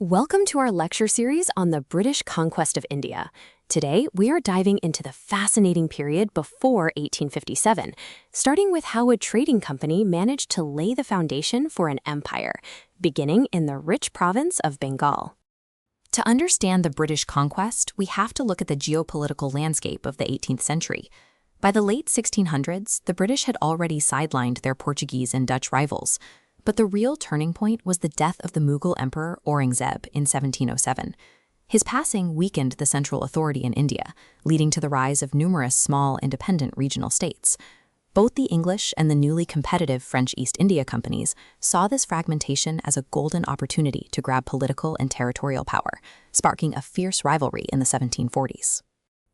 Welcome to our lecture series on the British conquest of India. Today, we are diving into the fascinating period before 1857, starting with how a trading company managed to lay the foundation for an empire, beginning in the rich province of Bengal. To understand the British conquest, we have to look at the geopolitical landscape of the 18th century. By the late 1600s, the British had already sidelined their Portuguese and Dutch rivals. But the real turning point was the death of the Mughal Emperor Aurangzeb in 1707. His passing weakened the central authority in India, leading to the rise of numerous small, independent regional states. Both the English and the newly competitive French East India companies saw this fragmentation as a golden opportunity to grab political and territorial power, sparking a fierce rivalry in the 1740s.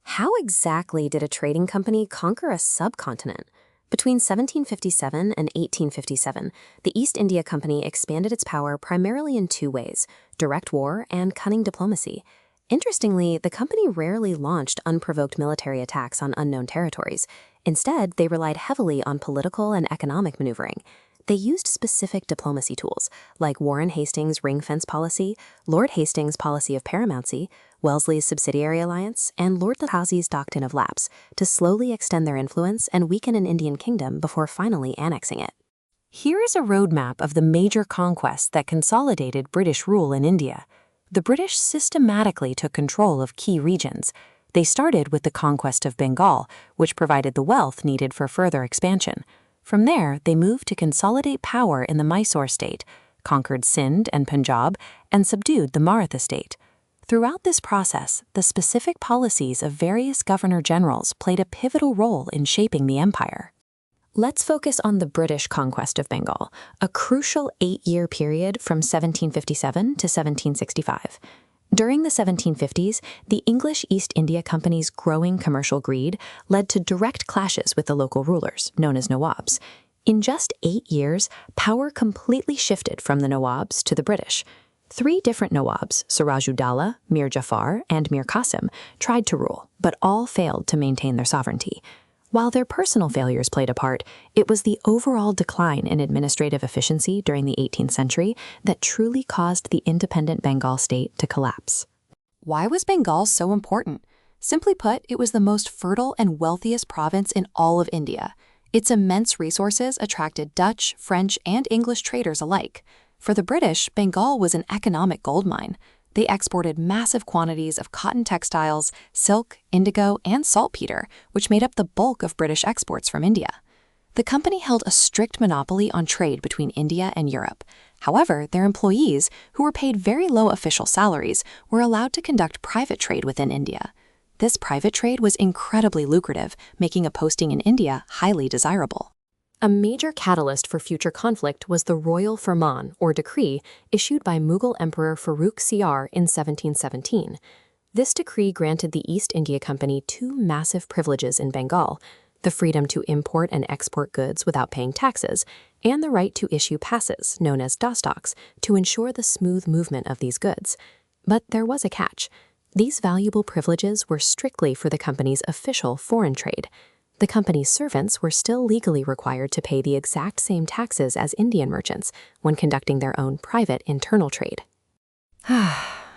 How exactly did a trading company conquer a subcontinent? Between 1757 and 1857, the East India Company expanded its power primarily in two ways: direct war and cunning diplomacy. Interestingly, the company rarely launched unprovoked military attacks on unknown territories. Instead, they relied heavily on political and economic maneuvering. They used specific diplomacy tools, like Warren Hastings' ring-fence policy, Lord Hastings' policy of paramountcy, Wellesley's subsidiary alliance, and Lord Dalhousie's doctrine of lapse, to slowly extend their influence and weaken an Indian kingdom before finally annexing it. Here is a roadmap of the major conquests that consolidated British rule in India. The British systematically took control of key regions. They started with the conquest of Bengal, which provided the wealth needed for further expansion. From there, they moved to consolidate power in the Mysore state, conquered Sindh and Punjab, and subdued the Maratha state. Throughout this process, the specific policies of various governor-generals played a pivotal role in shaping the empire. Let's focus on the British conquest of Bengal, a crucial 8-year period from 1757 to 1765. During the 1750s, the English East India Company's growing commercial greed led to direct clashes with the local rulers, known as Nawabs. In just 8 years, power completely shifted from the Nawabs to the British. 3 different Nawabs, Siraj-ud-Dawla, Mir Jafar, and Mir Qasim, tried to rule, but all failed to maintain their sovereignty. While their personal failures played a part, it was the overall decline in administrative efficiency during the 18th century that truly caused the independent Bengal state to collapse. Why was Bengal so important? Simply put, it was the most fertile and wealthiest province in all of India. Its immense resources attracted Dutch, French, and English traders alike. For the British, Bengal was an economic goldmine. They exported massive quantities of cotton textiles, silk, indigo, and saltpeter, which made up the bulk of British exports from India. The company held a strict monopoly on trade between India and Europe. However, their employees, who were paid very low official salaries, were allowed to conduct private trade within India. This private trade was incredibly lucrative, making a posting in India highly desirable. A major catalyst for future conflict was the Royal Firman, or decree, issued by Mughal Emperor Farrukh Siyar in 1717. This decree granted the East India Company 2 massive privileges in Bengal: the freedom to import and export goods without paying taxes, and the right to issue passes, known as dastaks, to ensure the smooth movement of these goods. But there was a catch. These valuable privileges were strictly for the company's official foreign trade. The company's servants were still legally required to pay the exact same taxes as Indian merchants when conducting their own private internal trade.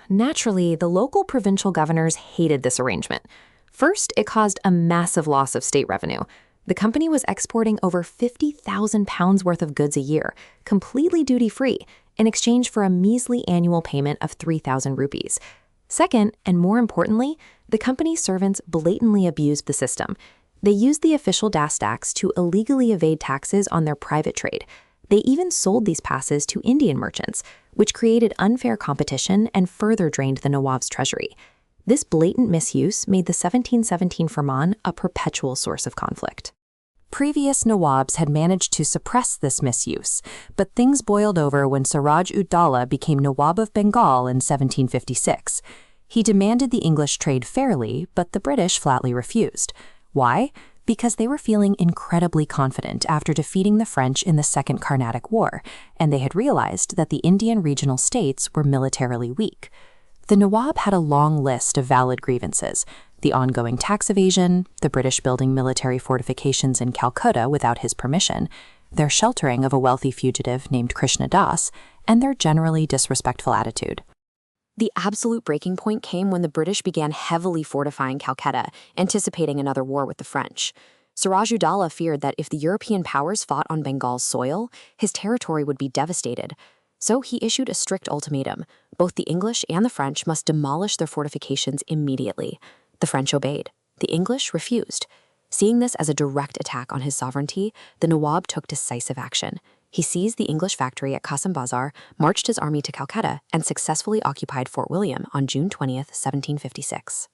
Naturally, the local provincial governors hated this arrangement. First, it caused a massive loss of state revenue. The company was exporting over 50,000 pounds worth of goods a year, completely duty-free, in exchange for a measly annual payment of 3,000 rupees. Second, and more importantly, the company's servants blatantly abused the system. They used the official dastaks to illegally evade taxes on their private trade. They even sold these passes to Indian merchants, which created unfair competition and further drained the Nawab's treasury. This blatant misuse made the 1717 Firman a perpetual source of conflict. Previous Nawabs had managed to suppress this misuse, but things boiled over when Siraj-ud-Dawla became Nawab of Bengal in 1756. He demanded the English trade fairly, but the British flatly refused. Why? Because they were feeling incredibly confident after defeating the French in the Second Carnatic War, and they had realized that the Indian regional states were militarily weak. The Nawab had a long list of valid grievances: the ongoing tax evasion, the British building military fortifications in Calcutta without his permission, their sheltering of a wealthy fugitive named Krishna Das, and their generally disrespectful attitude. The absolute breaking point came when the British began heavily fortifying Calcutta, anticipating another war with the French. Siraj-ud-Dowlah feared that if the European powers fought on Bengal's soil, his territory would be devastated. So he issued a strict ultimatum. Both the English and the French must demolish their fortifications immediately. The French obeyed. The English refused. Seeing this as a direct attack on his sovereignty, the Nawab took decisive action. He seized the English factory at Qasem Bazar, marched his army to Calcutta, and successfully occupied Fort William on June 20th, 1756.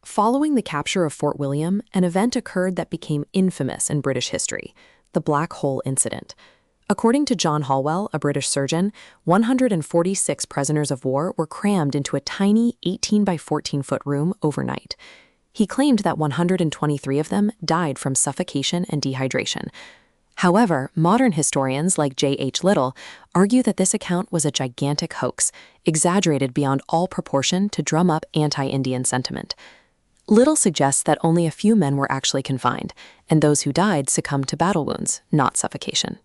Following the capture of Fort William, an event occurred that became infamous in British history, the Black Hole Incident. According to John Halwell, a British surgeon, 146 prisoners of war were crammed into a tiny 18 by 14-foot room overnight. He claimed that 123 of them died from suffocation and dehydration. However, modern historians like J.H. Little argue that this account was a gigantic hoax, exaggerated beyond all proportion to drum up anti-Indian sentiment. Little suggests that only a few men were actually confined, and those who died succumbed to battle wounds, not suffocation.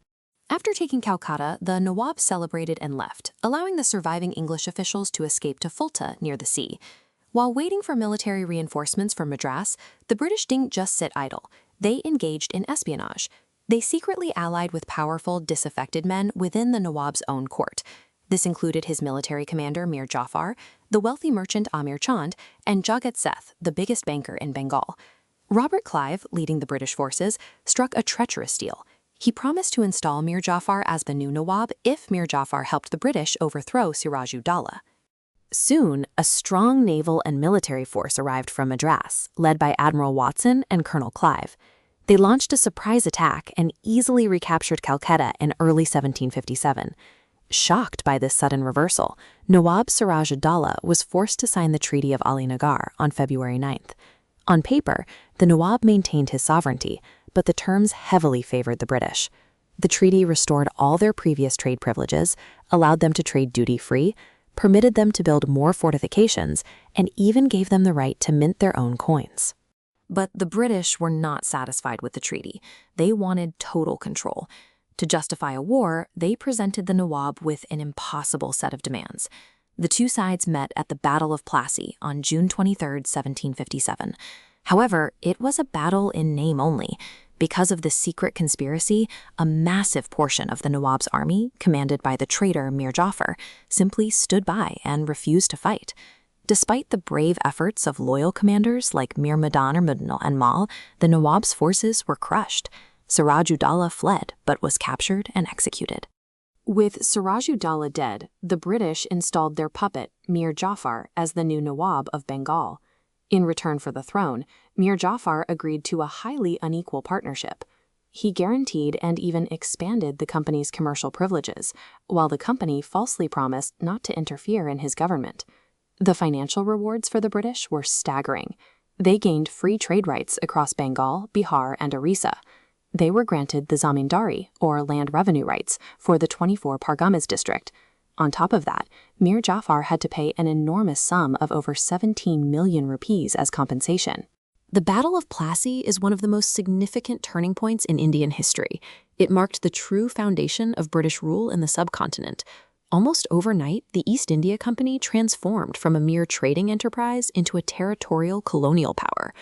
After taking Calcutta, the Nawab celebrated and left, allowing the surviving English officials to escape to Fulta near the sea. While waiting for military reinforcements from Madras, the British didn't just sit idle. They engaged in espionage. They secretly allied with powerful, disaffected men within the Nawab's own court. This included his military commander Mir Jafar, the wealthy merchant Amir Chand, and Jagat Seth, the biggest banker in Bengal. Robert Clive, leading the British forces, struck a treacherous deal. He promised to install Mir Jafar as the new Nawab if Mir Jafar helped the British overthrow Siraj-ud-Dowlah. Soon, a strong naval and military force arrived from Madras, led by Admiral Watson and Colonel Clive. They launched a surprise attack and easily recaptured Calcutta in early 1757. Shocked by this sudden reversal, Nawab Siraj-ud-Dowlah was forced to sign the Treaty of Ali Nagar on February 9th. On paper, the Nawab maintained his sovereignty, but the terms heavily favored the British. The treaty restored all their previous trade privileges, allowed them to trade duty-free, permitted them to build more fortifications, and even gave them the right to mint their own coins. But the British were not satisfied with the treaty. They wanted total control. To justify a war, they presented the Nawab with an impossible set of demands. The two sides met at the Battle of Plassey on June 23, 1757. However, it was a battle in name only. Because of the secret conspiracy, a massive portion of the Nawab's army, commanded by the traitor Mir Jafar, simply stood by and refused to fight. Despite the brave efforts of loyal commanders like Mir Madan and Mal, the Nawab's forces were crushed. Siraj-ud-Dowlah fled, but was captured and executed. With Siraj-ud-Dowlah dead, the British installed their puppet, Mir Jafar, as the new Nawab of Bengal. In return for the throne, Mir Jafar agreed to a highly unequal partnership. He guaranteed and even expanded the company's commercial privileges, while the company falsely promised not to interfere in his government. The financial rewards for the British were staggering. They gained free trade rights across Bengal, Bihar, and Orissa. They were granted the zamindari, or land revenue rights, for the 24 Parganas district. On top of that, Mir Jafar had to pay an enormous sum of over 17 million rupees as compensation. The Battle of Plassey is one of the most significant turning points in Indian history. It marked the true foundation of British rule in the subcontinent. Almost overnight, the East India Company transformed from a mere trading enterprise into a territorial colonial power.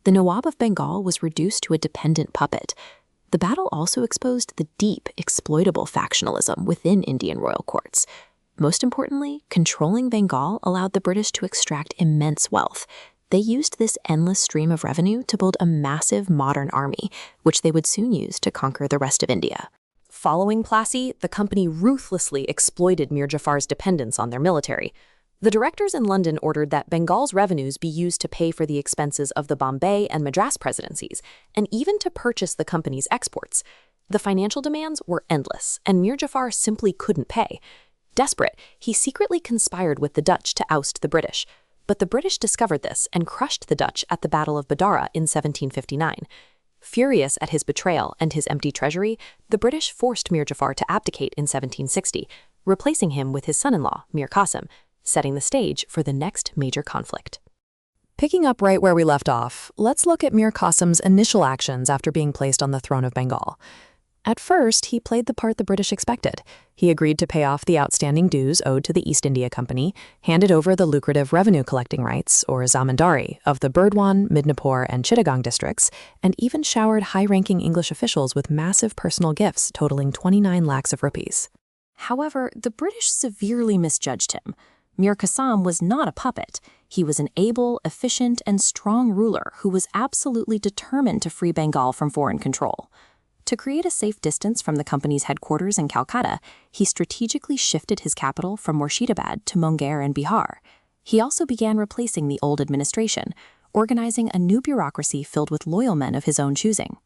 The Nawab of Bengal was reduced to a dependent puppet. The battle also exposed the deep, exploitable factionalism within Indian royal courts. Most importantly, controlling Bengal allowed the British to extract immense wealth. They used this endless stream of revenue to build a massive modern army, which they would soon use to conquer the rest of India. Following Plassey, the company ruthlessly exploited Mir Jafar's dependence on their military. The directors in London ordered that Bengal's revenues be used to pay for the expenses of the Bombay and Madras presidencies, and even to purchase the company's exports. The financial demands were endless, and Mir Jafar simply couldn't pay. Desperate, he secretly conspired with the Dutch to oust the British. But the British discovered this and crushed the Dutch at the Battle of Badara in 1759. Furious at his betrayal and his empty treasury, the British forced Mir Jafar to abdicate in 1760, replacing him with his son-in-law, Mir Qasim, setting the stage for the next major conflict. Picking up right where we left off, let's look at Mir Qasim's initial actions after being placed on the throne of Bengal. At first, he played the part the British expected. He agreed to pay off the outstanding dues owed to the East India Company, handed over the lucrative revenue-collecting rights, or zamindari, of the Burdwan, Midnapore, and Chittagong districts, and even showered high-ranking English officials with massive personal gifts totaling 29 lakhs of rupees. However, the British severely misjudged him. Mir Qasim was not a puppet. He was an able, efficient, and strong ruler who was absolutely determined to free Bengal from foreign control. To create a safe distance from the company's headquarters in Calcutta, he strategically shifted his capital from Murshidabad to Munger in Bihar. He also began replacing the old administration, organizing a new bureaucracy filled with loyal men of his own choosing.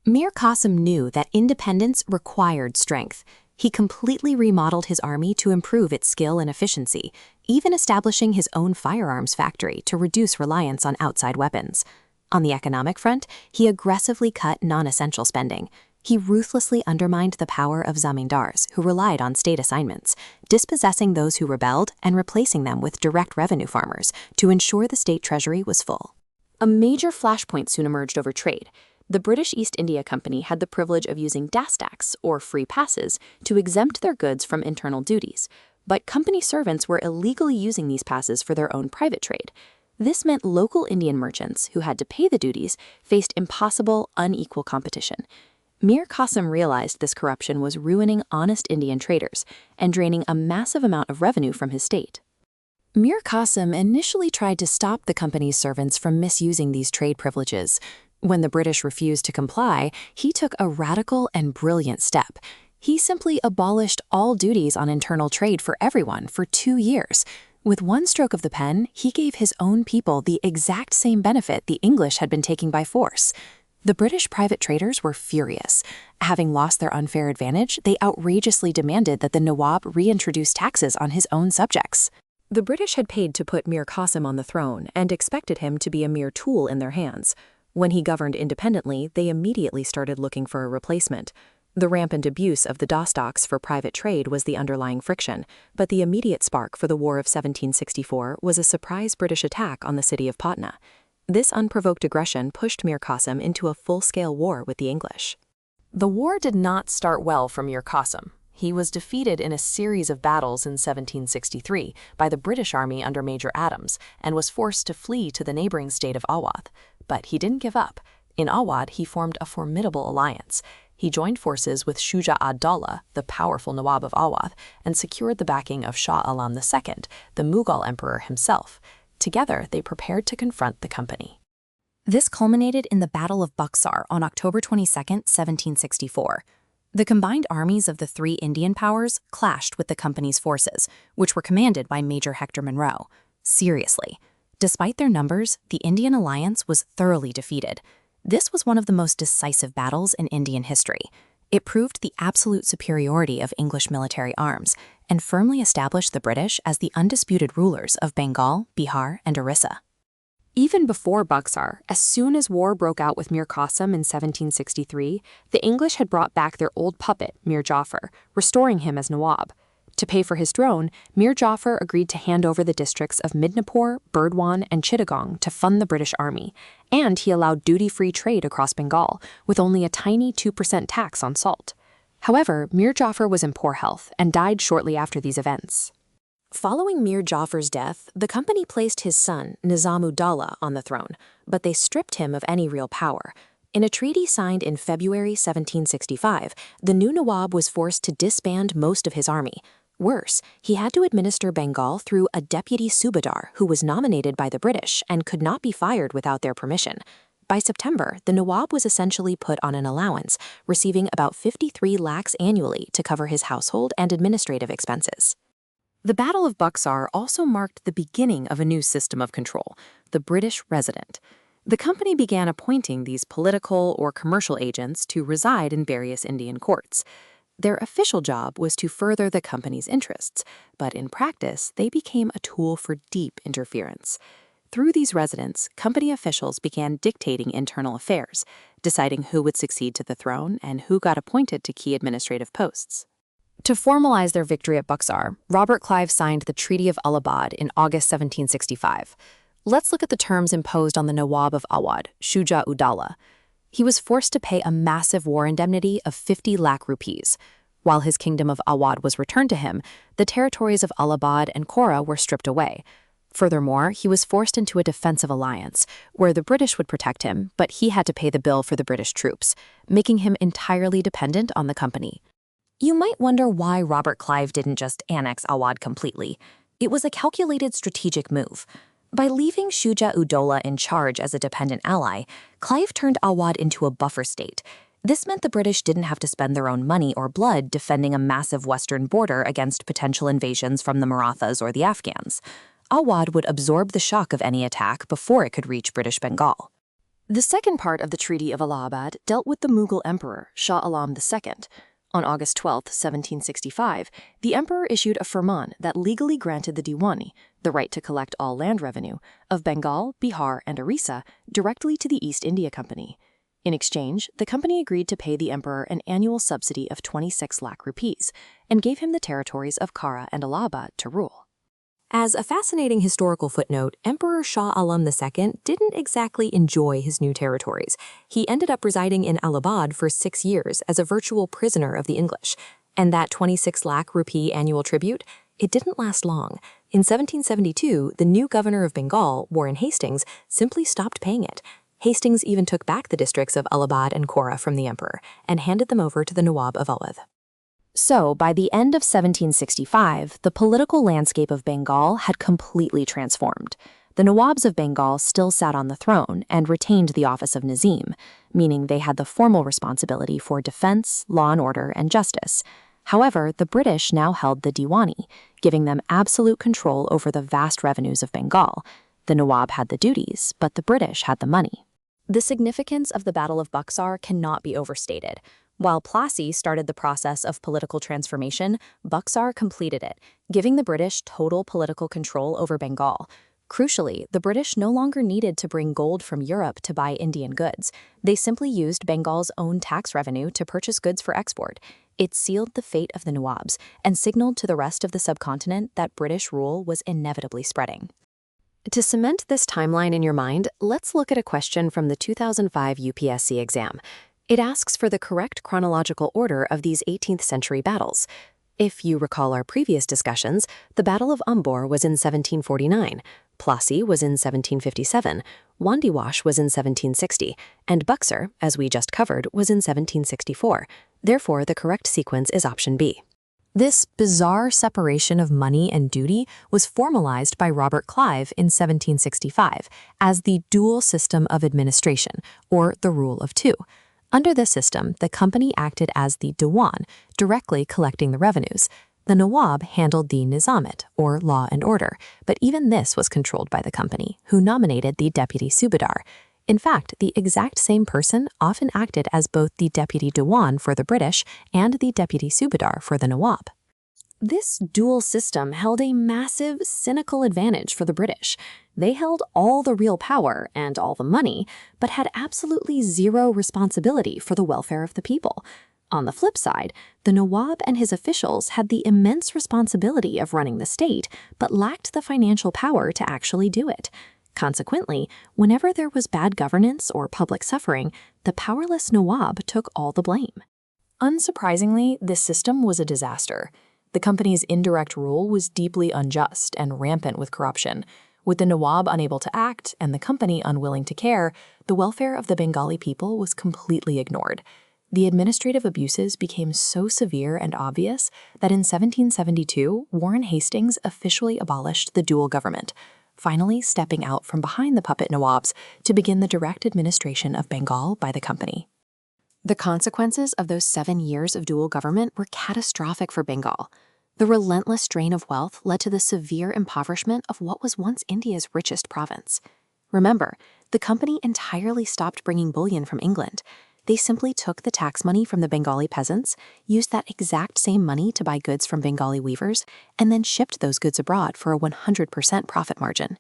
Mir Qasim knew that independence required strength. He completely remodeled his army to improve its skill and efficiency, even establishing his own firearms factory to reduce reliance on outside weapons. On the economic front, he aggressively cut non-essential spending. He ruthlessly undermined the power of zamindars, who relied on state assignments, dispossessing those who rebelled and replacing them with direct revenue farmers to ensure the state treasury was full. A major flashpoint soon emerged over trade. The British East India Company had the privilege of using dastaks, or free passes, to exempt their goods from internal duties, but company servants were illegally using these passes for their own private trade. This meant local Indian merchants, who had to pay the duties, faced impossible, unequal competition. Mir Qasim realized this corruption was ruining honest Indian traders and draining a massive amount of revenue from his state. Mir Qasim initially tried to stop the company's servants from misusing these trade privileges. When the British refused to comply, he took a radical and brilliant step. He simply abolished all duties on internal trade for everyone for 2 years. With one stroke of the pen, he gave his own people the exact same benefit the English had been taking by force. The British private traders were furious. Having lost their unfair advantage, they outrageously demanded that the Nawab reintroduce taxes on his own subjects. The British had paid to put Mir Qasim on the throne and expected him to be a mere tool in their hands. When he governed independently, they immediately started looking for a replacement. The rampant abuse of the dastaks for private trade was the underlying friction, but the immediate spark for the War of 1764 was a surprise British attack on the city of Patna. This unprovoked aggression pushed Mir Qasim into a full-scale war with the English. The war did not start well for Mir Qasim. He was defeated in a series of battles in 1763 by the British army under Major Adams and was forced to flee to the neighboring state of Awadh. But he didn't give up. In Awadh, he formed a formidable alliance. He joined forces with Shuja ad-Dawla, the powerful Nawab of Awadh, and secured the backing of Shah Alam II, the Mughal emperor himself. Together, they prepared to confront the company. This culminated in the Battle of Buxar on October 22, 1764. The combined armies of the 3 Indian powers clashed with the company's forces, which were commanded by Major Hector Munro. Seriously. Despite their numbers, the Indian alliance was thoroughly defeated. This was one of the most decisive battles in Indian history. It proved the absolute superiority of English military arms and firmly established the British as the undisputed rulers of Bengal, Bihar, and Orissa. Even before Buxar, as soon as war broke out with Mir Qasim in 1763, the English had brought back their old puppet, Mir Jafar, restoring him as Nawab. To pay for his throne, Mir Jafar agreed to hand over the districts of Midnapore, Burdwan, and Chittagong to fund the British army, and he allowed duty-free trade across Bengal, with only a tiny 2% tax on salt. However, Mir Jafar was in poor health and died shortly after these events. Following Mir Jafar's death, the company placed his son, Nizam-ud-Dawla, on the throne, but they stripped him of any real power. In a treaty signed in February 1765, the new Nawab was forced to disband most of his army. Worse, he had to administer Bengal through a deputy subadar who was nominated by the British and could not be fired without their permission. By September, the Nawab was essentially put on an allowance, receiving about 53 lakhs annually to cover his household and administrative expenses. The Battle of Buxar also marked the beginning of a new system of control, the British resident. The company began appointing these political or commercial agents to reside in various Indian courts. Their official job was to further the company's interests, but in practice, they became a tool for deep interference. Through these residents, company officials began dictating internal affairs, deciding who would succeed to the throne and who got appointed to key administrative posts. To formalize their victory at Buxar, Robert Clive signed the Treaty of Allahabad in August 1765. Let's look at the terms imposed on the Nawab of Awadh, Shuja-ud-Dawla. He was forced to pay a massive war indemnity of 50 lakh rupees. While his kingdom of Awadh was returned to him, the territories of Allahabad and Kora were stripped away. Furthermore, he was forced into a defensive alliance, where the British would protect him, but he had to pay the bill for the British troops, making him entirely dependent on the company. You might wonder why Robert Clive didn't just annex Awadh completely. It was a calculated strategic move. By leaving Shuja-ud-Dowlah in charge as a dependent ally, Clive turned Awadh into a buffer state. This meant the British didn't have to spend their own money or blood defending a massive western border against potential invasions from the Marathas or the Afghans. Awadh would absorb the shock of any attack before it could reach British Bengal. The second part of the Treaty of Allahabad dealt with the Mughal Emperor, Shah Alam II. On August 12, 1765, the emperor issued a firman that legally granted the Diwani, the right to collect all land revenue, of Bengal, Bihar, and Orissa directly to the East India Company. In exchange, the company agreed to pay the emperor an annual subsidy of 26 lakh rupees and gave him the territories of Kara and Allahabad to rule. As a fascinating historical footnote, Emperor Shah Alam II didn't exactly enjoy his new territories. He ended up residing in Allahabad for 6 years as a virtual prisoner of the English. And that 26 lakh rupee annual tribute, it didn't last long. In 1772, the new governor of Bengal, Warren Hastings, simply stopped paying it. Hastings even took back the districts of Allahabad and Kora from the emperor and handed them over to the Nawab of Awadh. So, by the end of 1765, the political landscape of Bengal had completely transformed. The Nawabs of Bengal still sat on the throne and retained the office of Nazim, meaning they had the formal responsibility for defense, law and order, and justice. However, the British now held the Diwani, giving them absolute control over the vast revenues of Bengal. The Nawab had the duties, but the British had the money. The significance of the Battle of Buxar cannot be overstated. While Plassey started the process of political transformation, Buxar completed it, giving the British total political control over Bengal. Crucially, the British no longer needed to bring gold from Europe to buy Indian goods. They simply used Bengal's own tax revenue to purchase goods for export. It sealed the fate of the Nawabs and signaled to the rest of the subcontinent that British rule was inevitably spreading. To cement this timeline in your mind, let's look at a question from the 2005 UPSC exam. It asks for the correct chronological order of these 18th century battles. If you recall our previous discussions, the Battle of Ambor was in 1749, Plassey was in 1757, Wandiwash was in 1760, and Buxar, as we just covered, was in 1764. Therefore, the correct sequence is option B. This bizarre separation of money and duty was formalized by Robert Clive in 1765 as the dual system of administration, or the rule of two. Under this system, the company acted as the Diwan, directly collecting the revenues. The Nawab handled the Nizamat, or law and order, but even this was controlled by the company, who nominated the deputy Subadar. In fact, the exact same person often acted as both the deputy Diwan for the British and the deputy Subadar for the Nawab. This dual system held a massive, cynical advantage for the British. They held all the real power and all the money, but had absolutely zero responsibility for the welfare of the people. On the flip side, the Nawab and his officials had the immense responsibility of running the state, but lacked the financial power to actually do it. Consequently, whenever there was bad governance or public suffering, the powerless Nawab took all the blame. Unsurprisingly, this system was a disaster. The company's indirect rule was deeply unjust and rampant with corruption. With the Nawab unable to act and the company unwilling to care, the welfare of the Bengali people was completely ignored. The administrative abuses became so severe and obvious that in 1772, Warren Hastings officially abolished the dual government, finally stepping out from behind the puppet Nawabs to begin the direct administration of Bengal by the company. The consequences of those 7 years of dual government were catastrophic for Bengal. The relentless drain of wealth led to the severe impoverishment of what was once India's richest province. Remember, the company entirely stopped bringing bullion from England. They simply took the tax money from the Bengali peasants, used that exact same money to buy goods from Bengali weavers, and then shipped those goods abroad for a 100% profit margin.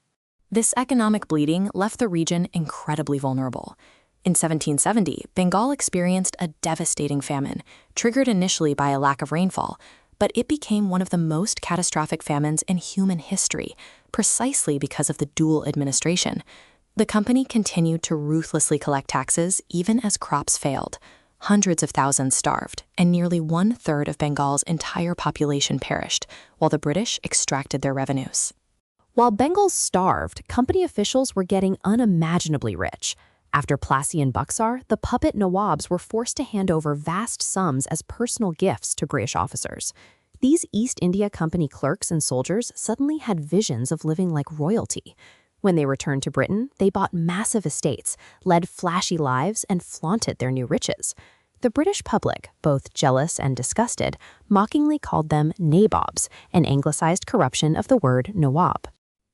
This economic bleeding left the region incredibly vulnerable. In 1770, Bengal experienced a devastating famine, triggered initially by a lack of rainfall, but it became one of the most catastrophic famines in human history, precisely because of the dual administration. The company continued to ruthlessly collect taxes even as crops failed. Hundreds of thousands starved, and nearly 1/3 of Bengal's entire population perished, while the British extracted their revenues. While Bengals starved, company officials were getting unimaginably rich. After Plassey and Buxar, the puppet Nawabs were forced to hand over vast sums as personal gifts to British officers. These East India Company clerks and soldiers suddenly had visions of living like royalty. When they returned to Britain, they bought massive estates, led flashy lives, and flaunted their new riches. The British public, both jealous and disgusted, mockingly called them nabobs, an anglicized corruption of the word nawab.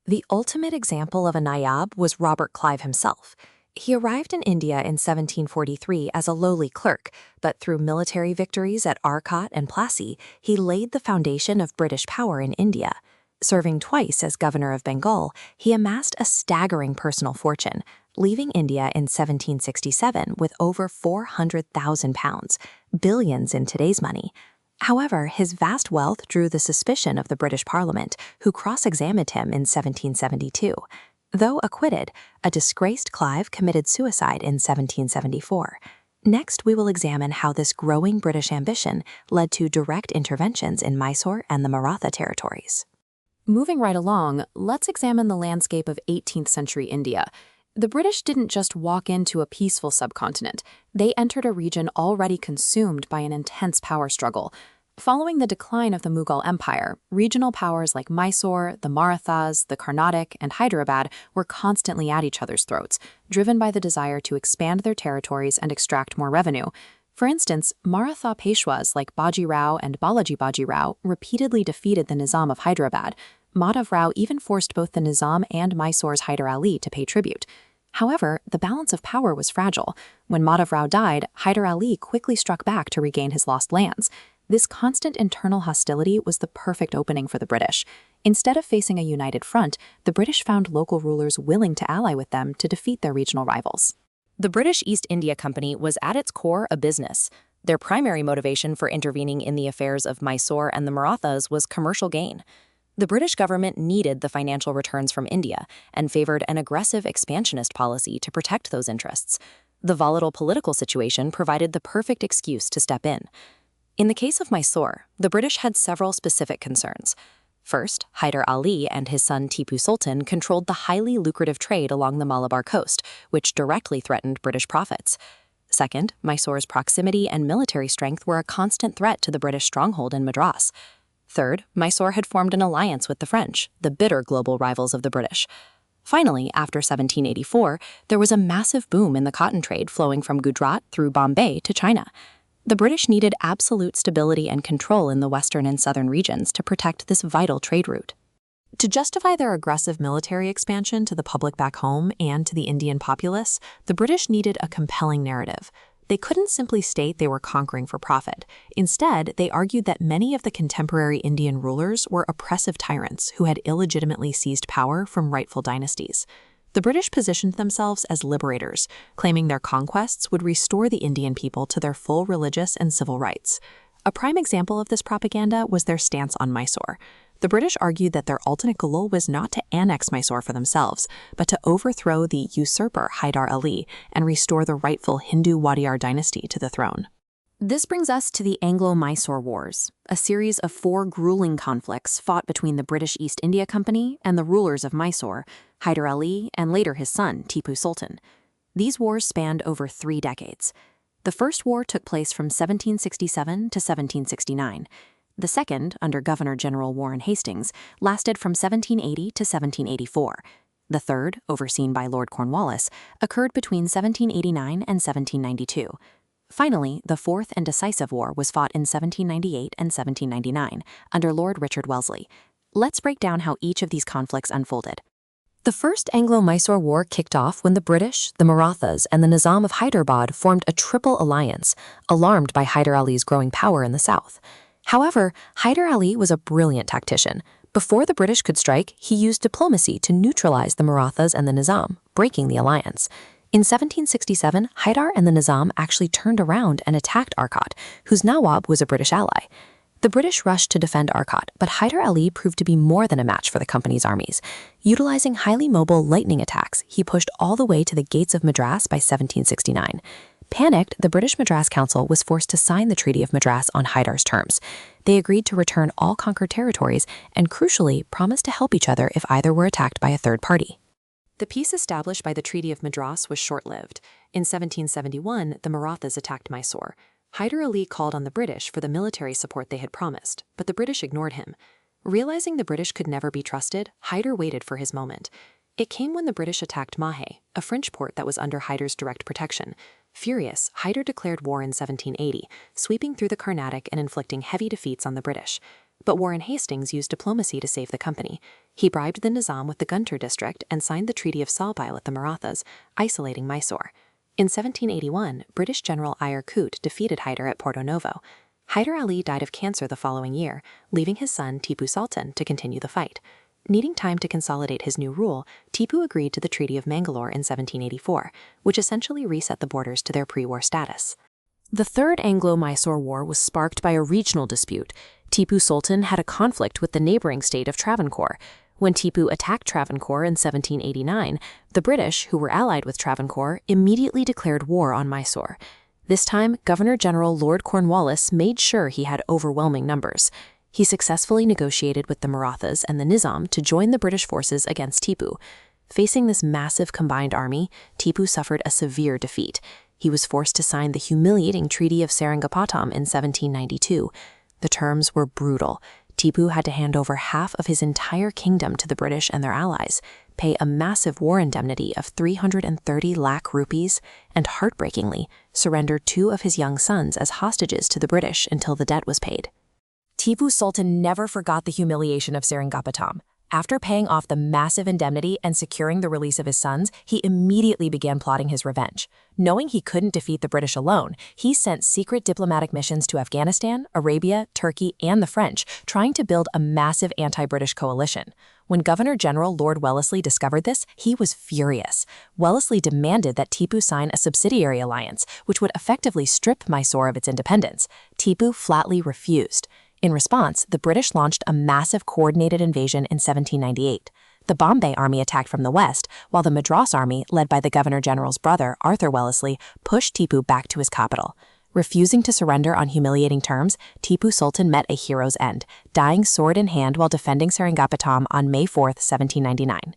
The ultimate example of a nayab was Robert Clive himself. He arrived in India in 1743 as a lowly clerk, but through military victories at Arcot and Plassey, he laid the foundation of British power in India. Serving twice as governor of Bengal, he amassed a staggering personal fortune, leaving India in 1767 with over £400,000, billions in today's money. However, his vast wealth drew the suspicion of the British Parliament, who cross-examined him in 1772. Though acquitted, a disgraced Clive committed suicide in 1774. Next, we will examine how this growing British ambition led to direct interventions in Mysore and the Maratha territories. Moving right along, let's examine the landscape of 18th century India. The British didn't just walk into a peaceful subcontinent. They entered a region already consumed by an intense power struggle. Following the decline of the Mughal Empire, regional powers like Mysore, the Marathas, the Carnatic, and Hyderabad were constantly at each other's throats, driven by the desire to expand their territories and extract more revenue. For instance, Maratha Peshwas like Baji Rao and Balaji Baji Rao repeatedly defeated the Nizam of Hyderabad. Madhav Rao even forced both the Nizam and Mysore's Hyder Ali to pay tribute. However, the balance of power was fragile. When Madhav Rao died, Hyder Ali quickly struck back to regain his lost lands. This constant internal hostility was the perfect opening for the British. Instead of facing a united front, the British found local rulers willing to ally with them to defeat their regional rivals. The British East India Company was at its core a business. Their primary motivation for intervening in the affairs of Mysore and the Marathas was commercial gain. The British government needed the financial returns from India and favored an aggressive expansionist policy to protect those interests. The volatile political situation provided the perfect excuse to step in. In the case of Mysore, the British had several specific concerns. First, Hyder Ali and his son Tipu Sultan controlled the highly lucrative trade along the Malabar coast, which directly threatened British profits. Second, Mysore's proximity and military strength were a constant threat to the British stronghold in Madras. Third, Mysore had formed an alliance with the French, the bitter global rivals of the British. Finally, after 1784, there was a massive boom in the cotton trade flowing from Gujarat through Bombay to China. The British needed absolute stability and control in the western and southern regions to protect this vital trade route. To justify their aggressive military expansion to the public back home and to the Indian populace, the British needed a compelling narrative. They couldn't simply state they were conquering for profit. Instead, they argued that many of the contemporary Indian rulers were oppressive tyrants who had illegitimately seized power from rightful dynasties. The British positioned themselves as liberators, claiming their conquests would restore the Indian people to their full religious and civil rights. A prime example of this propaganda was their stance on Mysore. The British argued that their ultimate goal was not to annex Mysore for themselves, but to overthrow the usurper Hyder Ali and restore the rightful Hindu Wadiyar dynasty to the throne. This brings us to the Anglo-Mysore Wars, a series of 4 grueling conflicts fought between the British East India Company and the rulers of Mysore, Hyder Ali, and later his son, Tipu Sultan. These wars spanned over 3 decades. The first war took place from 1767 to 1769. The second, under Governor-General Warren Hastings, lasted from 1780 to 1784. The third, overseen by Lord Cornwallis, occurred between 1789 and 1792. Finally, the fourth and decisive war was fought in 1798 and 1799, under Lord Richard Wellesley. Let's break down how each of these conflicts unfolded. The First Anglo-Mysore War kicked off when the British, the Marathas, and the Nizam of Hyderabad formed a triple alliance, alarmed by Hyder Ali's growing power in the south. However, Hyder Ali was a brilliant tactician. Before the British could strike, he used diplomacy to neutralize the Marathas and the Nizam, breaking the alliance. In 1767, Hyder and the Nizam actually turned around and attacked Arcot, whose Nawab was a British ally. The British rushed to defend Arcot, but Hyder Ali proved to be more than a match for the company's armies. Utilizing highly mobile lightning attacks, he pushed all the way to the gates of Madras by 1769. Panicked, the British Madras Council was forced to sign the Treaty of Madras on Hydar's terms. They agreed to return all conquered territories and, crucially, promised to help each other if either were attacked by a third party. The peace established by the Treaty of Madras was short-lived. In 1771, the Marathas attacked Mysore. Hyder Ali called on the British for the military support they had promised, but the British ignored him. Realizing the British could never be trusted, Hyder waited for his moment. It came when the British attacked Mahe, a French port that was under Hyder's direct protection. Furious, Hyder declared war in 1780, sweeping through the Carnatic and inflicting heavy defeats on the British. But Warren Hastings used diplomacy to save the company. He bribed the Nizam with the Guntur district and signed the Treaty of Salbai with the Marathas, isolating Mysore. In 1781, British General Ayar Kut defeated Hyder at Porto Novo. Hyder Ali died of cancer the following year, leaving his son Tipu Sultan to continue the fight. Needing time to consolidate his new rule, Tipu agreed to the Treaty of Mangalore in 1784, which essentially reset the borders to their pre-war status. The Third Anglo-Mysore War was sparked by a regional dispute. Tipu Sultan had a conflict with the neighboring state of Travancore. When Tipu attacked Travancore in 1789, the British, who were allied with Travancore, immediately declared war on Mysore. This time, Governor-General Lord Cornwallis made sure he had overwhelming numbers. He successfully negotiated with the Marathas and the Nizam to join the British forces against Tipu. Facing this massive combined army, Tipu suffered a severe defeat. He was forced to sign the humiliating Treaty of Seringapatam in 1792. The terms were brutal. Tipu had to hand over half of his entire kingdom to the British and their allies, pay a massive war indemnity of 330 lakh rupees, and heartbreakingly, surrender 2 of his young sons as hostages to the British until the debt was paid. Tipu Sultan never forgot the humiliation of Seringapatam. After paying off the massive indemnity and securing the release of his sons, he immediately began plotting his revenge. Knowing he couldn't defeat the British alone, he sent secret diplomatic missions to Afghanistan, Arabia, Turkey, and the French, trying to build a massive anti-British coalition. When Governor-General Lord Wellesley discovered this, he was furious. Wellesley demanded that Tipu sign a subsidiary alliance, which would effectively strip Mysore of its independence. Tipu flatly refused. In response, the British launched a massive coordinated invasion in 1798. The Bombay army attacked from the west, while the Madras army, led by the Governor-General's brother, Arthur Wellesley, pushed Tipu back to his capital. Refusing to surrender on humiliating terms, Tipu Sultan met a hero's end, dying sword in hand while defending Seringapatam on May 4, 1799.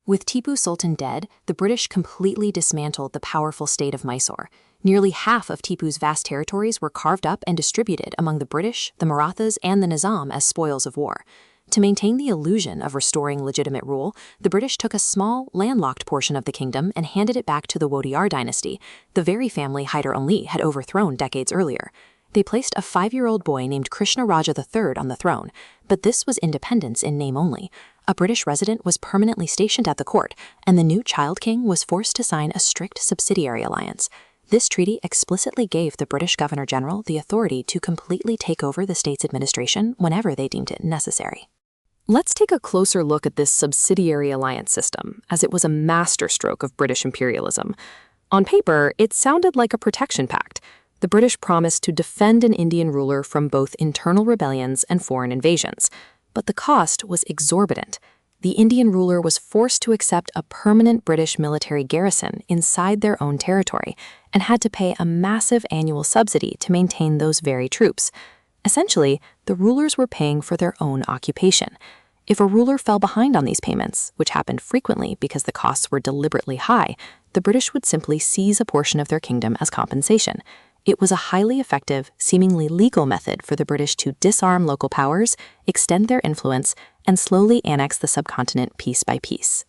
With Tipu Sultan dead, the British completely dismantled the powerful state of Mysore. Nearly half of Tipu's vast territories were carved up and distributed among the British, the Marathas, and the Nizam as spoils of war. To maintain the illusion of restoring legitimate rule, the British took a small, landlocked portion of the kingdom and handed it back to the Wodeyar dynasty, the very family Hyder Ali had overthrown decades earlier. They placed a 5-year-old boy named Krishna Raja III on the throne, but this was independence in name only. A British resident was permanently stationed at the court, and the new child king was forced to sign a strict subsidiary alliance. This treaty explicitly gave the British Governor-General the authority to completely take over the state's administration whenever they deemed it necessary. Let's take a closer look at this subsidiary alliance system, as it was a masterstroke of British imperialism. On paper, it sounded like a protection pact. The British promised to defend an Indian ruler from both internal rebellions and foreign invasions. But the cost was exorbitant. The Indian ruler was forced to accept a permanent British military garrison inside their own territory and had to pay a massive annual subsidy to maintain those very troops. Essentially, the rulers were paying for their own occupation. If a ruler fell behind on these payments, which happened frequently because the costs were deliberately high, the British would simply seize a portion of their kingdom as compensation. It was a highly effective, seemingly legal method for the British to disarm local powers, extend their influence, and slowly annex the subcontinent piece by piece.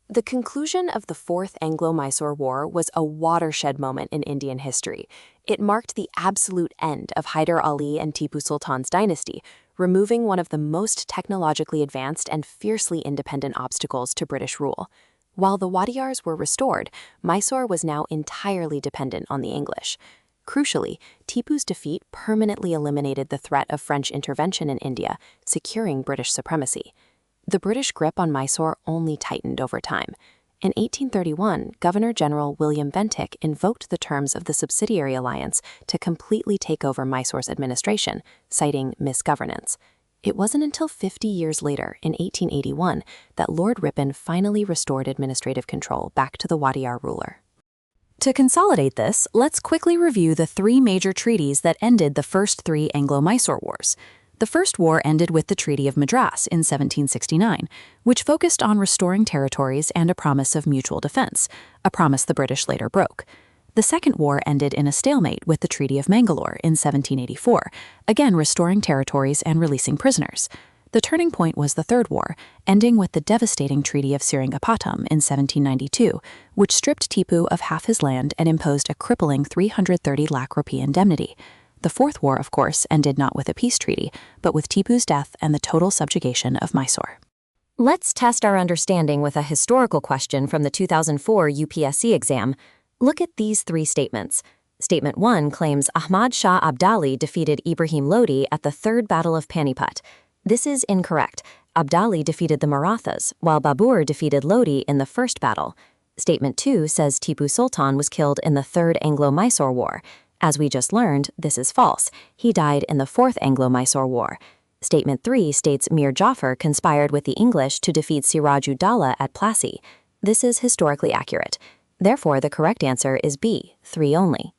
The conclusion of the Fourth Anglo-Mysore War was a watershed moment in Indian history. It marked the absolute end of Hyder Ali and Tipu Sultan's dynasty, removing one of the most technologically advanced and fiercely independent obstacles to British rule. While the Wodeyars were restored, Mysore was now entirely dependent on the English. Crucially, Tipu's defeat permanently eliminated the threat of French intervention in India, securing British supremacy. The British grip on Mysore only tightened over time. In 1831, Governor-General William Bentinck invoked the terms of the subsidiary alliance to completely take over Mysore's administration, citing misgovernance. It wasn't until 50 years later, in 1881, that Lord Ripon finally restored administrative control back to the Wadiyar ruler. To consolidate this, let's quickly review the three major treaties that ended the first three Anglo-Mysore wars. The first war ended with the Treaty of Madras in 1769, which focused on restoring territories and a promise of mutual defense, a promise the British later broke. The second war ended in a stalemate with the Treaty of Mangalore in 1784, again restoring territories and releasing prisoners. The turning point was the Third War, ending with the devastating Treaty of Seringapatam in 1792, which stripped Tipu of half his land and imposed a crippling 330 lakh rupee indemnity. The Fourth War, of course, ended not with a peace treaty, but with Tipu's death and the total subjugation of Mysore. Let's test our understanding with a historical question from the 2004 UPSC exam. Look at these three statements. Statement 1 claims Ahmad Shah Abdali defeated Ibrahim Lodi at the Third Battle of Panipat. This is incorrect. Abdali defeated the Marathas, while Babur defeated Lodi in the first battle. Statement 2 says Tipu Sultan was killed in the Third Anglo-Mysore War. As we just learned, this is false. He died in the Fourth Anglo-Mysore War. Statement 3 states Mir Jafar conspired with the English to defeat Siraj-ud-Dawla at Plassey. This is historically accurate. Therefore, the correct answer is B, 3 only.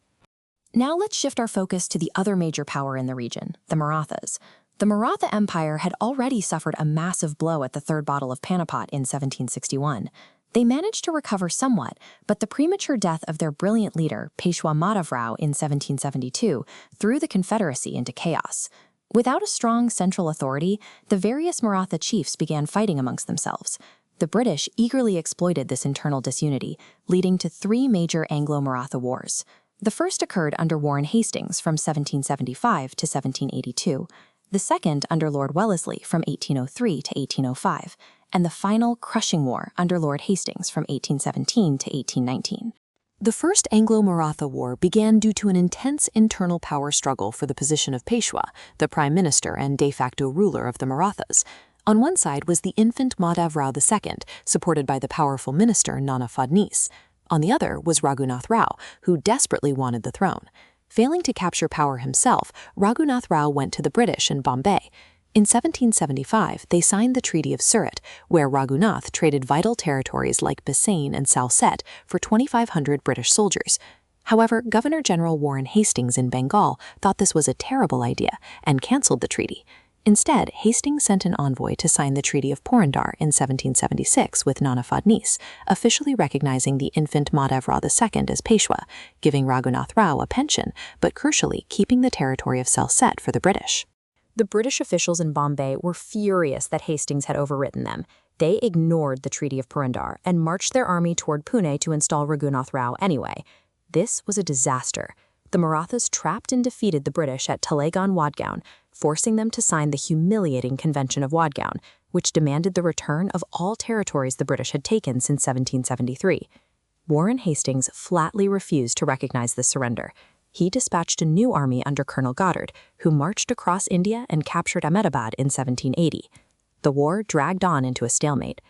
Now let's shift our focus to the other major power in the region, the Marathas. The Maratha Empire had already suffered a massive blow at the Third Battle of Panipat in 1761. They managed to recover somewhat, but the premature death of their brilliant leader, Peshwa Madhavrao, in 1772, threw the Confederacy into chaos. Without a strong central authority, the various Maratha chiefs began fighting amongst themselves. The British eagerly exploited this internal disunity, leading to three major Anglo-Maratha wars. The first occurred under Warren Hastings from 1775 to 1782, the second under Lord Wellesley from 1803 to 1805, and the final crushing war under Lord Hastings from 1817 to 1819. The First Anglo-Maratha War began due to an intense internal power struggle for the position of Peshwa, the prime minister and de facto ruler of the Marathas. On one side was the infant Madhavrao II, supported by the powerful minister Nana Fadnis. On the other was Raghunath Rao, who desperately wanted the throne. Failing to capture power himself, Raghunath Rao went to the British in Bombay. In 1775, they signed the Treaty of Surat, where Raghunath traded vital territories like Bassein and Salsette for 2,500 British soldiers. However, Governor-General Warren Hastings in Bengal thought this was a terrible idea and cancelled the treaty. Instead, Hastings sent an envoy to sign the Treaty of Porandar in 1776 with Nana Fadnis, officially recognizing the infant Madhavrao II as Peshwa, giving Raghunath Rao a pension, but crucially keeping the territory of Salsette for the British. The British officials in Bombay were furious that Hastings had overwritten them. They ignored the Treaty of Purandar and marched their army toward Pune to install Raghunath Rao anyway. This was a disaster. The Marathas trapped and defeated the British at Talegaon Wadgaon, forcing them to sign the humiliating Convention of Wadgaon, which demanded the return of all territories the British had taken since 1773. Warren Hastings flatly refused to recognize this surrender. He dispatched a new army under Colonel Goddard, who marched across India and captured Ahmedabad in 1780. The war dragged on into a stalemate.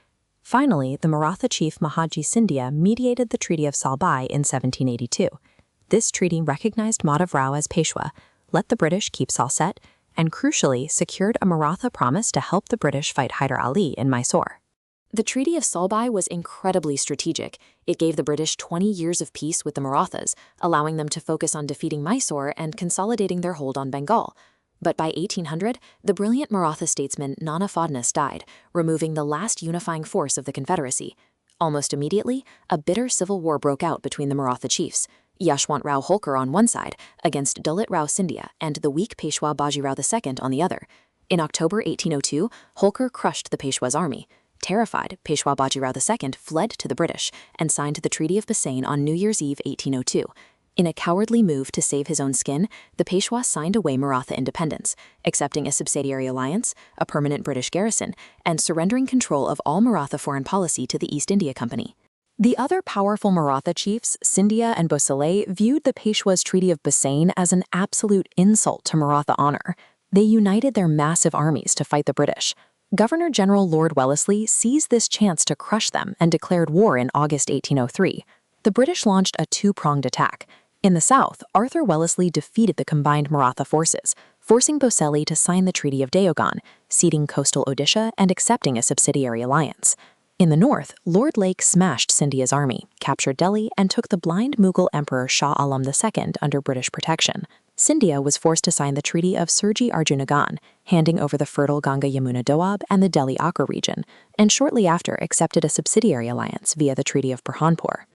Finally, the Maratha chief Mahaji Scindia mediated the Treaty of Salbai in 1782. This treaty recognized Madhavrao as Peshwa, let the British keep Salsette, and crucially secured a Maratha promise to help the British fight Hyder Ali in Mysore. The Treaty of Salbai was incredibly strategic. It gave the British 20 years of peace with the Marathas, allowing them to focus on defeating Mysore and consolidating their hold on Bengal. But by 1800, the brilliant Maratha statesman Nana Fadnis died, removing the last unifying force of the Confederacy. Almost immediately, a bitter civil war broke out between the Maratha chiefs, Yashwant Rao Holkar on one side against Dalit Rao Scindia and the weak Peshwa Bajirao II on the other. In October 1802, Holkar crushed the Peshwa's army. Terrified, Peshwa Bajirao II fled to the British and signed the Treaty of Bassein on New Year's Eve 1802. In a cowardly move to save his own skin, the Peshwa signed away Maratha independence, accepting a subsidiary alliance, a permanent British garrison, and surrendering control of all Maratha foreign policy to the East India Company. The other powerful Maratha chiefs, Scindia and Bhosale, viewed the Peshwa's Treaty of Bassein as an absolute insult to Maratha honor. They united their massive armies to fight the British. Governor-General Lord Wellesley seized this chance to crush them and declared war in August 1803. The British launched a two-pronged attack. In the south, Arthur Wellesley defeated the combined Maratha forces, forcing Boseli to sign the Treaty of Deogham, ceding coastal Odisha and accepting a subsidiary alliance. In the north, Lord Lake smashed Scindia's army, captured Delhi, and took the blind Mughal Emperor Shah Alam II under British protection. Scindia was forced to sign the Treaty of Surji Arjunagan, handing over the fertile Ganga-Yamuna Doab and the Delhi-Acre region, and shortly after accepted a subsidiary alliance via the Treaty of Burhanpur.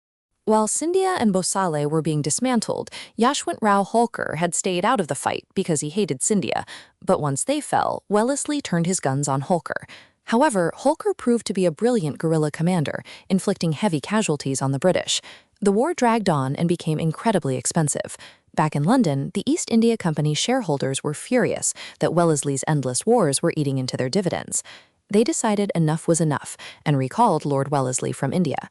While Scindia and Bosale were being dismantled, Yashwant Rao Holkar had stayed out of the fight because he hated Scindia, but once they fell, Wellesley turned his guns on Holkar. However, Holkar proved to be a brilliant guerrilla commander, inflicting heavy casualties on the British. The war dragged on and became incredibly expensive. Back in London, the East India Company's shareholders were furious that Wellesley's endless wars were eating into their dividends. They decided enough was enough and recalled Lord Wellesley from India.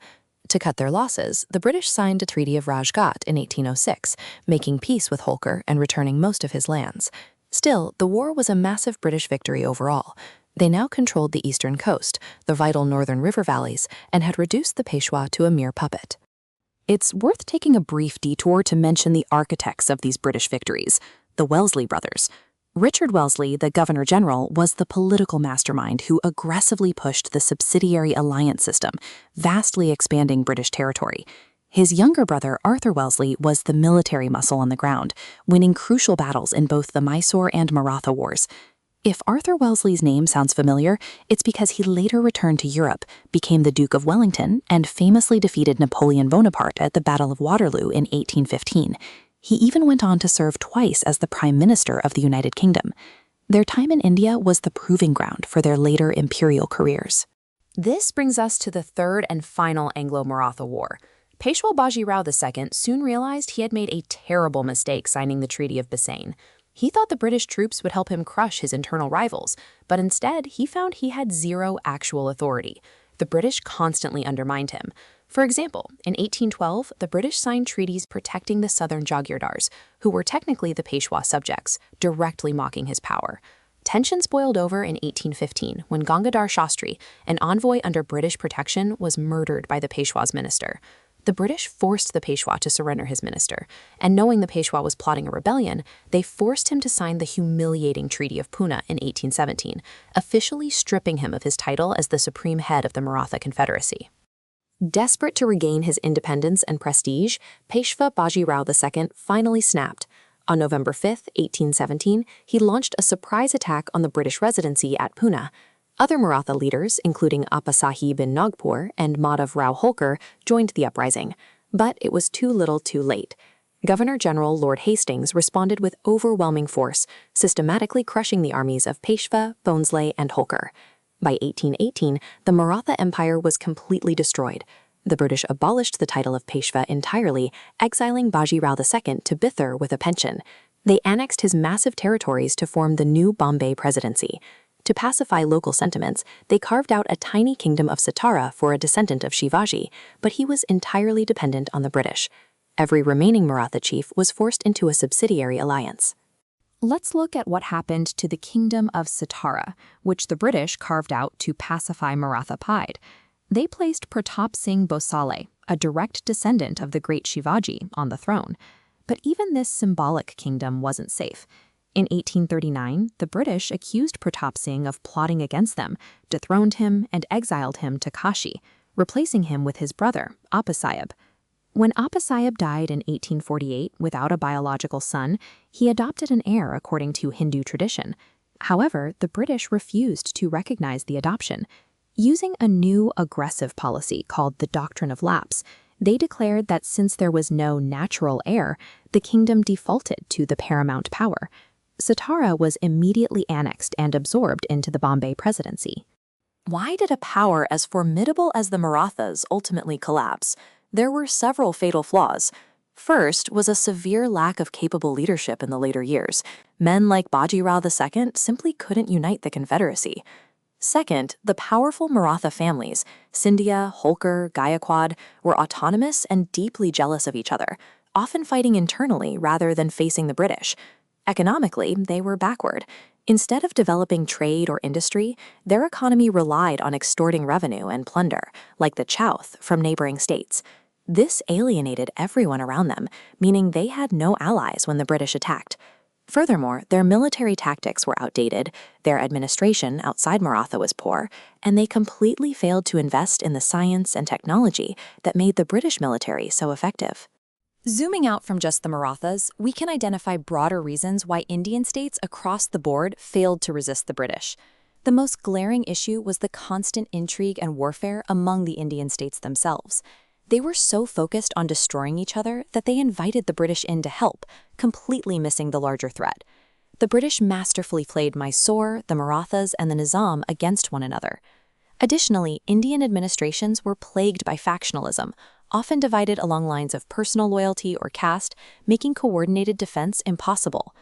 To cut their losses, the British signed a Treaty of Rajghat in 1806, making peace with Holkar and returning most of his lands. Still, the war was a massive British victory overall. They now controlled the eastern coast, the vital northern river valleys, and had reduced the Peshwa to a mere puppet. It's worth taking a brief detour to mention the architects of these British victories, the Wellesley brothers. Richard Wellesley, the Governor-General, was the political mastermind who aggressively pushed the subsidiary alliance system, vastly expanding British territory. His younger brother, Arthur Wellesley, was the military muscle on the ground, winning crucial battles in both the Mysore and Maratha wars. If Arthur Wellesley's name sounds familiar, it's because he later returned to Europe, became the Duke of Wellington, and famously defeated Napoleon Bonaparte at the Battle of Waterloo in 1815. He even went on to serve twice as the Prime Minister of the United Kingdom. Their time in India was the proving ground for their later imperial careers. This brings us to the third and final Anglo-Maratha War. Peshwa Baji Rao II soon realized he had made a terrible mistake signing the Treaty of Bassein. He thought the British troops would help him crush his internal rivals, but instead he found he had zero actual authority. The British constantly undermined him. For example, in 1812, the British signed treaties protecting the southern Jagirdars, who were technically the Peshwa subjects, directly mocking his power. Tensions boiled over in 1815 when Gangadhar Shastri, an envoy under British protection, was murdered by the Peshwa's minister. The British forced the Peshwa to surrender his minister, and knowing the Peshwa was plotting a rebellion, they forced him to sign the humiliating Treaty of Poona in 1817, officially stripping him of his title as the supreme head of the Maratha Confederacy. Desperate to regain his independence and prestige, Peshwa Baji Rao II finally snapped. On November 5, 1817, he launched a surprise attack on the British residency at Poona. Other Maratha leaders, including Appa Sahib in Nagpur and Madhav Rao Holkar, joined the uprising. But it was too little too late. Governor-General Lord Hastings responded with overwhelming force, systematically crushing the armies of Peshwa, Bhonsle, and Holkar. By 1818, the Maratha Empire was completely destroyed. The British abolished the title of Peshwa entirely, exiling Baji Rao II to Bithur with a pension. They annexed his massive territories to form the new Bombay Presidency. To pacify local sentiments, they carved out a tiny kingdom of Satara for a descendant of Shivaji, but he was entirely dependent on the British. Every remaining Maratha chief was forced into a subsidiary alliance. Let's look at what happened to the kingdom of Satara, which the British carved out to pacify Maratha pride. They placed Pratap Singh Bhosale, a direct descendant of the great Shivaji, on the throne. But even this symbolic kingdom wasn't safe. In 1839, the British accused Pratap Singh of plotting against them, dethroned him, and exiled him to Kashi, replacing him with his brother, Appa Sahib. When Appa Sahib died in 1848 without a biological son, he adopted an heir according to Hindu tradition. However, the British refused to recognize the adoption. Using a new aggressive policy called the Doctrine of Lapse, they declared that since there was no natural heir, the kingdom defaulted to the paramount power. Satara was immediately annexed and absorbed into the Bombay Presidency. Why did a power as formidable as the Marathas ultimately collapse? There were several fatal flaws. First was a severe lack of capable leadership in the later years. Men like Baji Rao II simply couldn't unite the Confederacy. Second, the powerful Maratha families, Scindia, Holkar, Gayakwad, were autonomous and deeply jealous of each other, often fighting internally rather than facing the British. Economically, they were backward. Instead of developing trade or industry, their economy relied on extorting revenue and plunder, like the chowth from neighboring states. This alienated everyone around them, meaning they had no allies when the British attacked. Furthermore, their military tactics were outdated, their administration outside Maratha was poor, and they completely failed to invest in the science and technology that made the British military so effective. Zooming out from just the Marathas, we can identify broader reasons why Indian states across the board failed to resist the British. The most glaring issue was the constant intrigue and warfare among the Indian states themselves. They were so focused on destroying each other that they invited the British in to help, completely missing the larger threat. The British masterfully played Mysore, the Marathas, and the Nizam against one another. Additionally, Indian administrations were plagued by factionalism, often divided along lines of personal loyalty or caste, making coordinated defense impossible.